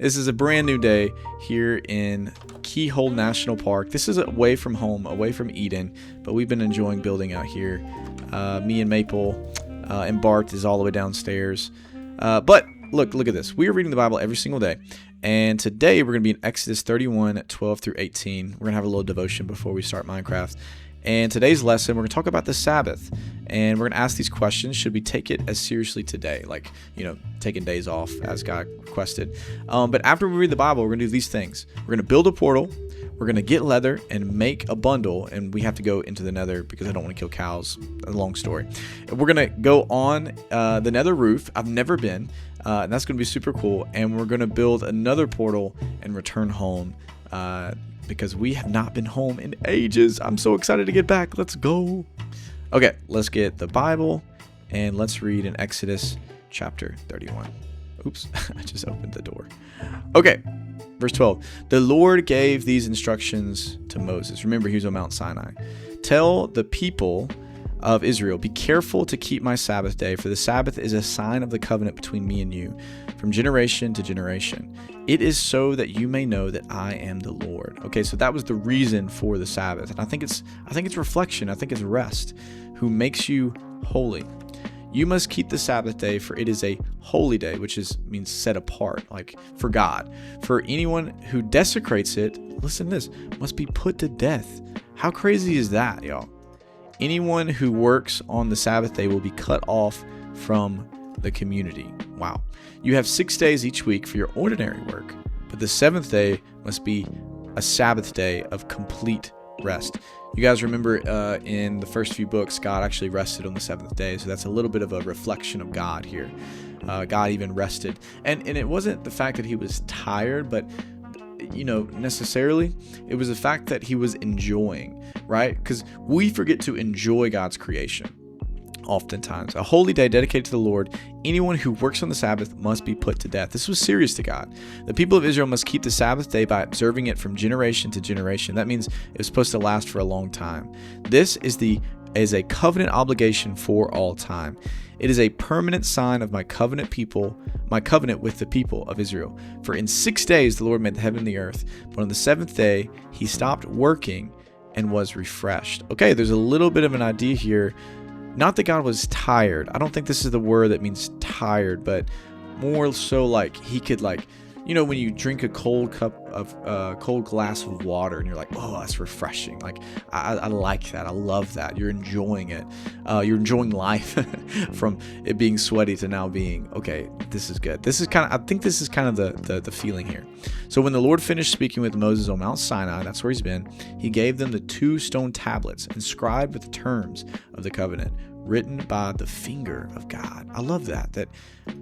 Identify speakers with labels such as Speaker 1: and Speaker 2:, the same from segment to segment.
Speaker 1: This is a brand new day here in Keyhole National Park. This is away from home, away from Eden, but we've been enjoying building out here. Me and Maple and Bart is all the way downstairs. But look at this. We are reading the Bible every single day. And today we're going to be in Exodus 31, 12 through 18. We're going to have a little devotion before we start Minecraft. And today's lesson, we're going to talk about the Sabbath. And we're going to ask these questions. Should we take it as seriously today? Like, taking days off as God requested. But after we read the Bible, we're going to do these things. We're going to build a portal. We're going to get leather and make a bundle. And we have to go into the Nether because I don't want to kill cows. A long story. We're going to go on the Nether roof. I've never been. And that's going to be super cool. And we're going to build another portal and return home. Because we have not been home in ages. I'm so excited to get back. Let's go. Okay, let's get the Bible and let's read in Exodus chapter 31. Oops, I just opened the door. Okay, verse 12. The Lord gave these instructions to Moses. Remember, he was on Mount Sinai. Tell the people of Israel, be careful to keep my Sabbath day, for the Sabbath is a sign of the covenant between me and you, from generation to generation. It is so that you may know that I am the Lord. Okay, so that was the reason for the Sabbath, and I think it's reflection. I think it's rest, who makes you holy. You must keep the Sabbath day, for it is a holy day, which means set apart, like for God. For anyone who desecrates it, listen to this, must be put to death. How crazy is that, y'all? Anyone who works on the Sabbath day will be cut off from the community. Wow. You have 6 days each week for your ordinary work, but the seventh day must be a Sabbath day of complete rest. You guys remember in the first few books, God actually rested on the seventh day, so that's a little bit of a reflection of God here. God even rested. And it wasn't the fact that he was tired, but necessarily, it was the fact that he was enjoying, right? Because we forget to enjoy God's creation oftentimes. A holy day dedicated to the Lord. Anyone who works on the Sabbath must be put to death. This was serious to God. The people of Israel must keep the Sabbath day by observing it from generation to generation. That means it was supposed to last for a long time. This is a covenant obligation for all time. It is a permanent sign of my covenant with the people of Israel. For in 6 days the Lord made the heaven and the earth, but on the seventh day he stopped working and was refreshed. Okay, there's a little bit of an idea here. Not that God was tired. I don't think this is the word that means tired, but more so like he could when you drink a cold glass of water and you're like, oh, that's refreshing. Like, I like that. I love that. You're enjoying it. You're enjoying life from it being sweaty to now being, okay, this is good. I think this is kind of the feeling here. So when the Lord finished speaking with Moses on Mount Sinai, that's where he's been, he gave them the 2 stone tablets inscribed with the terms of the covenant, written by the finger of God. I love that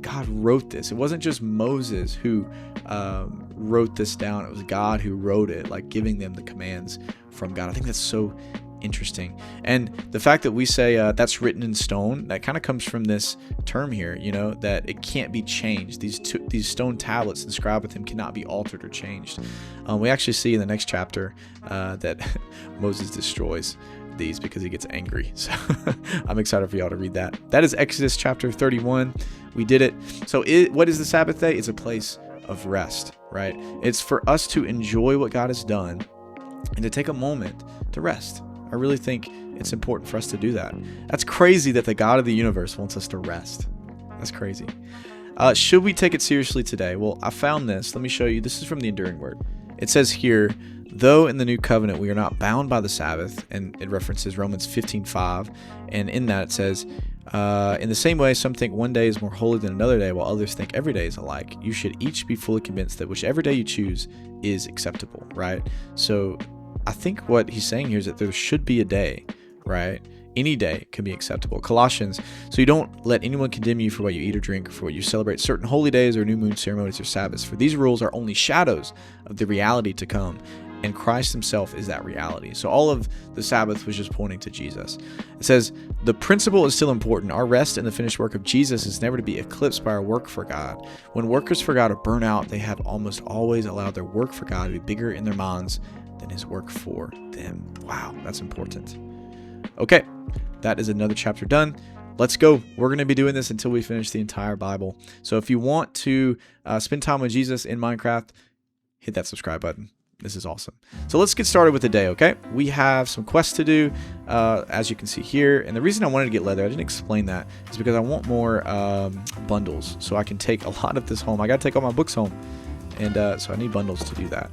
Speaker 1: God wrote this. It wasn't just Moses who wrote this down. It was God who wrote it, like giving them the commands from God. I think that's so interesting. And the fact that we say that's written in stone, that kind of comes from this term here, that it can't be changed. These stone tablets inscribed with him cannot be altered or changed. We actually see in the next chapter that Moses destroys these because he gets angry. So I'm excited for y'all to read that. That is Exodus chapter 31. We did it. So what is the Sabbath day? It's a place of rest, right? It's for us to enjoy what God has done and to take a moment to rest. I really think it's important for us to do that. That's crazy that the God of the universe wants us to rest. That's crazy. Should we take it seriously today? Well, I found this. Let me show you. This is from the Enduring Word. It says here, though in the new covenant we are not bound by the Sabbath, and it references Romans 15:5, and in that it says, in the same way some think one day is more holy than another day, while others think every day is alike. You should each be fully convinced that whichever day you choose is acceptable, right? So I think what he's saying here is that there should be a day, right? Any day can be acceptable. Colossians, so you don't let anyone condemn you for what you eat or drink, or for what you celebrate certain holy days or new moon ceremonies or Sabbaths. For these rules are only shadows of the reality to come, and Christ himself is that reality. So all of the Sabbath was just pointing to Jesus. It says, the principle is still important. Our rest in the finished work of Jesus is never to be eclipsed by our work for God. When workers for God are burnt out, they have almost always allowed their work for God to be bigger in their minds than his work for them. Wow, that's important. Okay, that is another chapter done. let's go. We're going to be doing this until we finish the entire Bible. So if you want to spend time with Jesus in Minecraft, hit that subscribe button. This is awesome. So let's get started with the day, okay? We have some quests to do, as you can see here. And the reason I wanted to get leather, I didn't explain that, is because I want more bundles so I can take a lot of this home. I got to take all my books home. And so I need bundles to do that.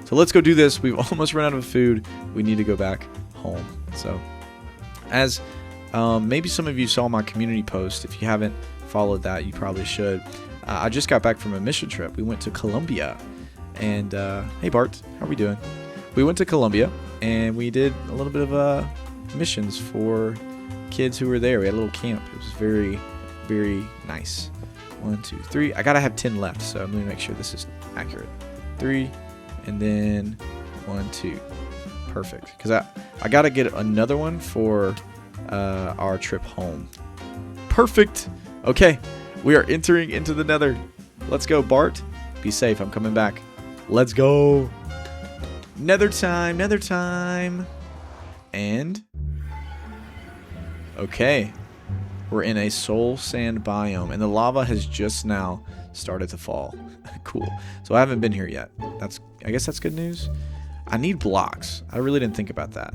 Speaker 1: So let's go do this. We've almost run out of food. We need to go back home. So as maybe some of you saw my community post. If you haven't followed that, you probably should. I just got back from a mission trip. We went to Colombia. And, hey Bart, how are we doing? We went to Colombia, and we did a little bit of missions for kids who were there. We had a little camp. It was very, very nice. 1, 2, 3. I gotta have 10 left, so I'm gonna make sure this is accurate. 3, and then 1, 2. Perfect. Because I gotta get another one for our trip home. Perfect. Okay, we are entering into the Nether. Let's go, Bart. Be safe. I'm coming back. Let's go. Nether time, Nether time. And okay, we're in a soul sand biome, and the lava has just now started to fall. Cool. So I haven't been here yet. I guess that's good news. I need blocks. I really didn't think about that.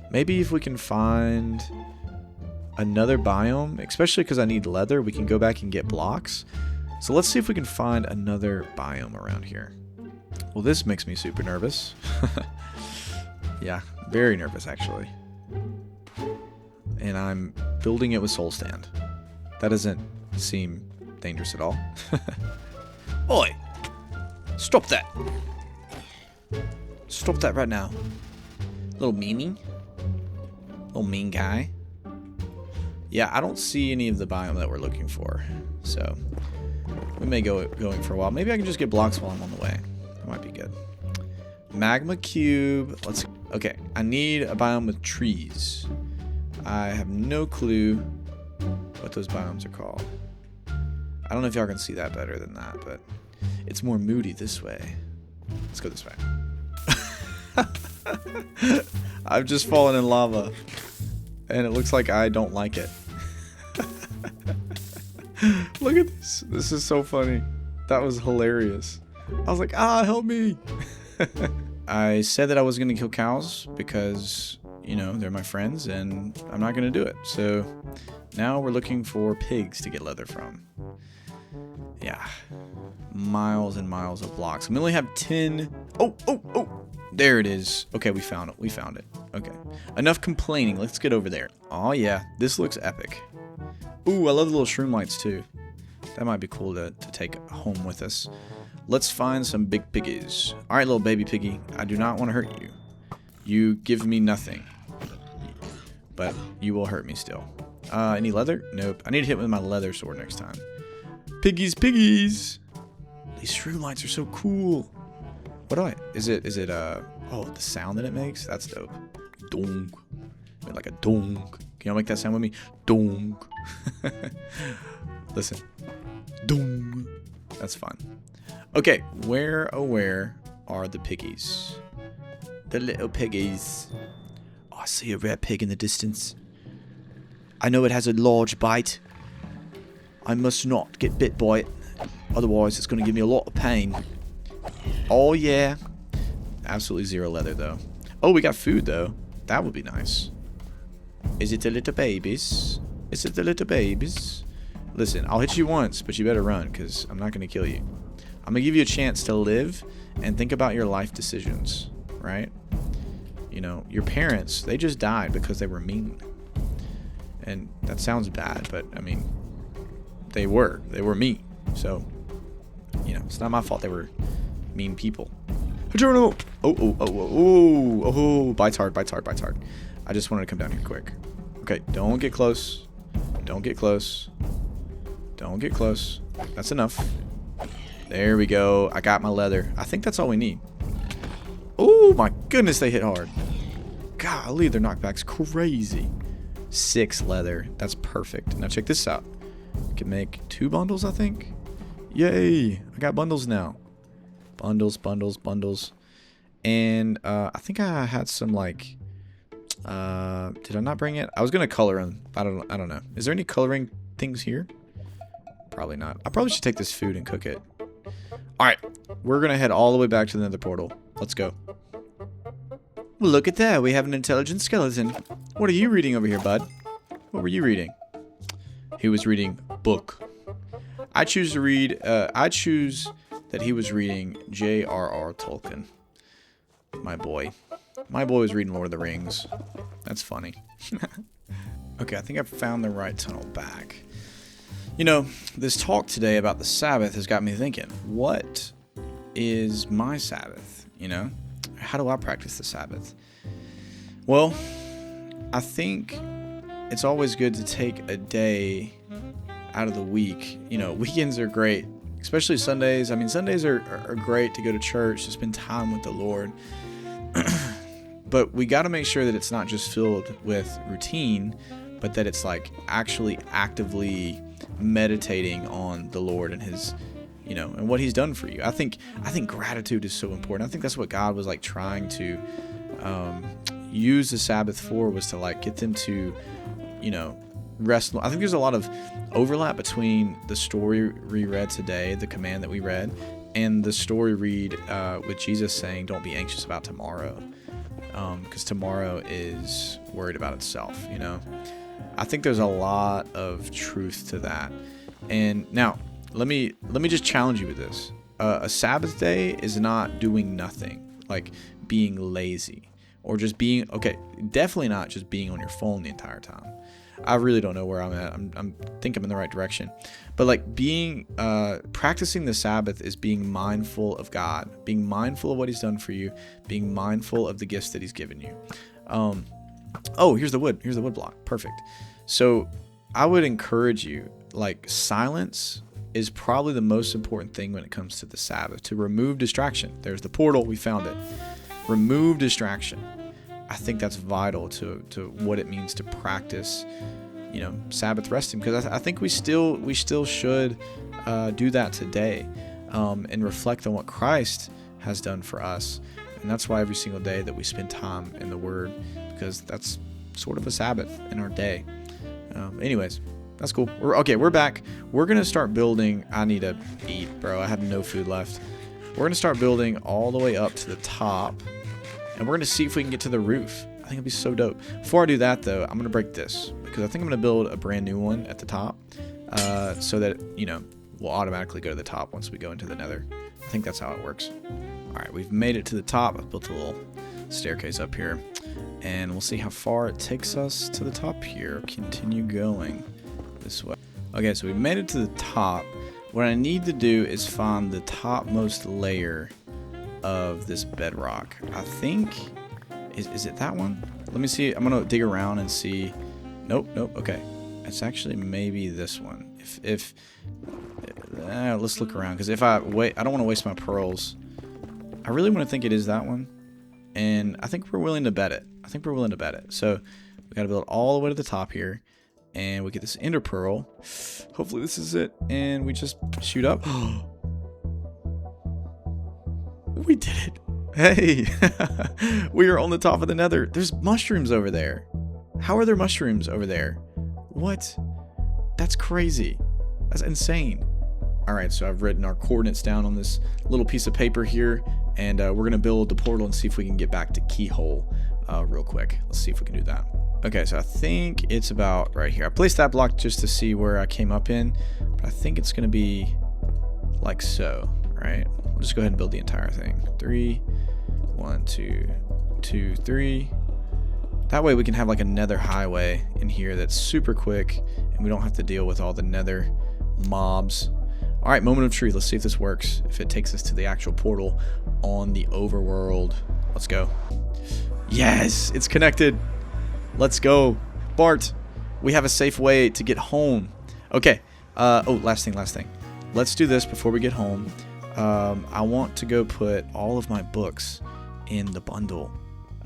Speaker 1: Maybe if we can find another biome, especially because I need leather, we can go back and get blocks. So let's see if we can find another biome around here. Well, this makes me super nervous. Yeah, very nervous actually. And I'm building it with soul sand. That doesn't seem dangerous at all. Oi! Stop that! Stop that right now. Little meanie. Little mean guy. Yeah, I don't see any of the biome that we're looking for. So we may go going for a while. Maybe I can just get blocks while I'm on the way. That might be good. Magma cube. Okay, I need a biome with trees. I have no clue what those biomes are called. I don't know if y'all can see that better than that, but it's more moody this way. Let's go this way. I've just fallen in lava, and it looks like I don't like it. Look at this. This is so funny. That was hilarious. I was like, help me. I said that I was going to kill cows because, you know, they're my friends, and I'm not going to do it. So now we're looking for pigs to get leather from. Yeah. Miles and miles of blocks. We only have 10. Oh. There it is. Okay, we found it. We found it. Okay. Enough complaining. Let's get over there. Oh, yeah. This looks epic. Ooh, I love the little shroom lights, too. That might be cool to take home with us. Let's find some big piggies. All right, little baby piggy. I do not want to hurt you. You give me nothing. But you will hurt me still. Any leather? Nope. I need to hit with my leather sword next time. Piggies, piggies. These shroom lights are so cool. Is it oh, the sound that it makes? That's dope. Donk. Like a donk. Can y'all make that sound with me? Donk. Listen. Donk. That's fun. Okay, where are the piggies? The little piggies. Oh, I see a red pig in the distance. I know it has a large bite. I must not get bit by it. Otherwise, it's going to give me a lot of pain. Oh, yeah. Absolutely zero leather, though. Oh, we got food, though. That would be nice. Is it the little babies? Is it the little babies? Listen, I'll hit you once, but you better run, because I'm not going to kill you. I'm going to give you a chance to live and think about your life decisions, right? You know, your parents, they just died because they were mean. And that sounds bad, but, I mean, they were mean. So, you know, it's not my fault they were mean people. Oh, bites hard. I just wanted to come down here quick. Okay, don't get close. Don't get close. That's enough. There we go. I got my leather. I think that's all we need. Oh my goodness, they hit hard. Golly, their knockback's crazy. 6 leather. That's perfect. Now check this out. I can make 2 bundles, I think. Yay! I got bundles now. Bundles. And I think I had some, like, Did I not bring it? I was gonna color them. I don't know. Is there any coloring things here? Probably not. I probably should take this food and cook it. Alright, we're gonna head all the way back to the Nether portal. Let's go. Well, look at that. We have an intelligent skeleton. What are you reading over here, bud? What were you reading? He was reading book. I choose to read, I choose that he was reading J.R.R. Tolkien. My boy. My boy was reading Lord of the Rings. That's funny. Okay, I think I've found the right tunnel back. You know, this talk today about the Sabbath has got me thinking, what is my Sabbath? You know, how do I practice the Sabbath? Well, I think it's always good to take a day out of the week. You know, weekends are great, especially Sundays. I mean, Sundays are great to go to church, to spend time with the Lord. But we got to make sure that it's not just filled with routine, but that it's like actually actively meditating on the Lord and his, you know, and what he's done for you. I think gratitude is so important. I think that's what God was like trying to use the Sabbath for, was to like get them to, you know, rest. I think there's a lot of overlap between the story we read today, the command that we read, and the story read with Jesus saying, don't be anxious about tomorrow, because tomorrow is worried about itself, you know. I think there's a lot of truth to that. And now, let me just challenge you with this. A Sabbath day is not doing nothing, like being lazy, or just being, okay, definitely not just being on your phone the entire time. I really don't know where I'm at. I think I'm in the right direction. But like being, practicing the Sabbath is being mindful of God, being mindful of what he's done for you, being mindful of the gifts that he's given you. Oh, here's the wood. Here's the wood block. Perfect. So I would encourage you, like, silence is probably the most important thing when it comes to the Sabbath, to remove distraction. There's the portal. We found it. Remove distraction. I think that's vital to what it means to practice, you know, Sabbath resting, because I think we still should do that today, and reflect on what Christ has done for us. And that's why every single day that we spend time in the Word, because that's sort of a Sabbath in our day. Anyways, that's cool. We're back. We're going to start building. I need to eat, bro. I have no food left. We're going to start building all the way up to the top, and we're going to see if we can get to the roof. I think it'd be so dope. Before I do that, though, I'm going to break this, because I think I'm going to build a brand new one at the top, so that, you know, we'll automatically go to the top once we go into the Nether. I think that's how it works. All right, we've made it to the top. I've built a little staircase up here, and we'll see how far it takes us to the top here. Continue going this way. Okay, so we made it to the top. What I need to do is find the topmost layer of this bedrock. I think, is it that one? Let me see. I'm gonna dig around and see. Nope. Okay, it's actually maybe this one. If let's look around, because if I wait, I don't want to waste my pearls. I really want to think it is that one, and I think we're willing to bet it. So we got to build all the way to the top here, and we get this ender pearl. Hopefully this is it, and we just shoot up. We did it. Hey, we are on the top of the Nether. There's mushrooms over there. How are there mushrooms over there? What? That's crazy. That's insane. All right, so I've written our coordinates down on this little piece of paper here, and we're going to build the portal and see if we can get back to Keyhole real quick. Let's see if we can do that. Okay, so I think it's about right here. I placed that block just to see where I came up in, but I think it's going to be like so, right? We'll just go ahead and build the entire thing. 3, 1, 2, 2, 3. That way we can have like a Nether highway in here that's super quick, and we don't have to deal with all the Nether mobs. All right, moment of truth. Let's see if this works. If it takes us to the actual portal on the overworld. Let's go. Yes, it's connected. Let's go. Bart, we have a safe way to get home. Okay. Oh, last thing. Let's do this before we get home. I want to go put all of my books in the bundle,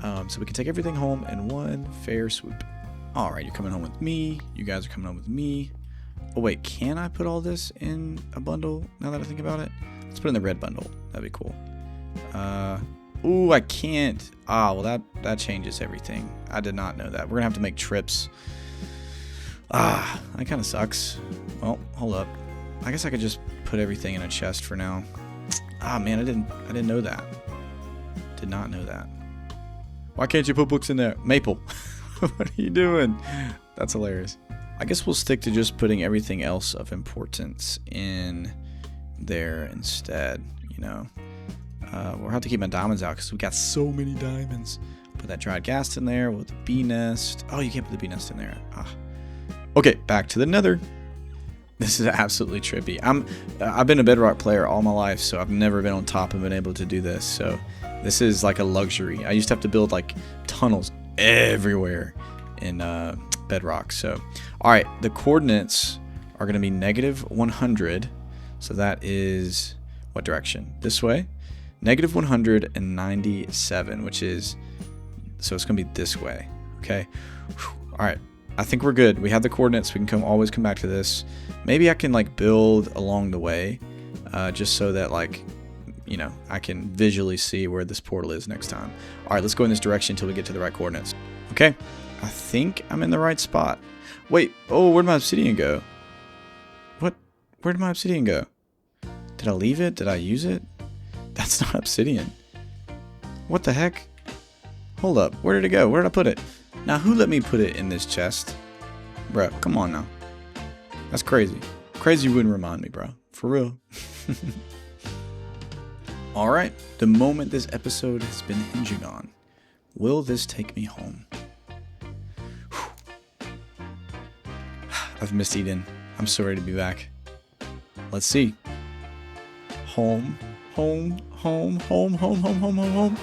Speaker 1: so we can take everything home in one fair swoop. All right, you're coming home with me. You guys are coming home with me. Oh, wait, can I put all this in a bundle now that I think about it? Let's put it in the red bundle. That'd be cool. Ooh, I can't. Ah, well, that changes everything. I did not know that. We're going to have to make trips. Ah, that kind of sucks. Well, hold up. I guess I could just put everything in a chest for now. Ah, man, I didn't know that. Did not know that. Why can't you put books in there? Maple, what are you doing? That's hilarious. I guess we'll stick to just putting everything else of importance in there instead, you know. We'll have to keep my diamonds out because we got so many diamonds. Put that dried gas in there with the bee nest. Oh, you can't put the bee nest in there. Ah. Okay, back to the Nether. This is absolutely trippy. I've been a Bedrock player all my life, so I've never been on top and been able to do this. So this is like a luxury. I used to have to build like tunnels everywhere in Bedrock. So, all right, the coordinates are going to be -100. So that is what direction? This way. -197, which is, so it's going to be this way. Okay. All right. I think we're good. We have the coordinates. We can always come back to this. Maybe I can like build along the way, just so that like, you know, I can visually see where this portal is next time. All right, let's go in this direction until we get to the right coordinates. Okay, I think I'm in the right spot. Wait, oh, where'd my obsidian go? What? Where'd my obsidian go? Did I leave it? Did I use it? That's not obsidian. What the heck? Hold up, where did it go? Where did I put it? Now, who let me put it in this chest? Bro, come on now. That's crazy. Crazy wouldn't remind me, bro. For real. Alright, the moment this episode has been hinging on. Will this take me home? I've missed Eden. I'm so ready to be back. Let's see. Home, home, home, home, home, home, home, home, home.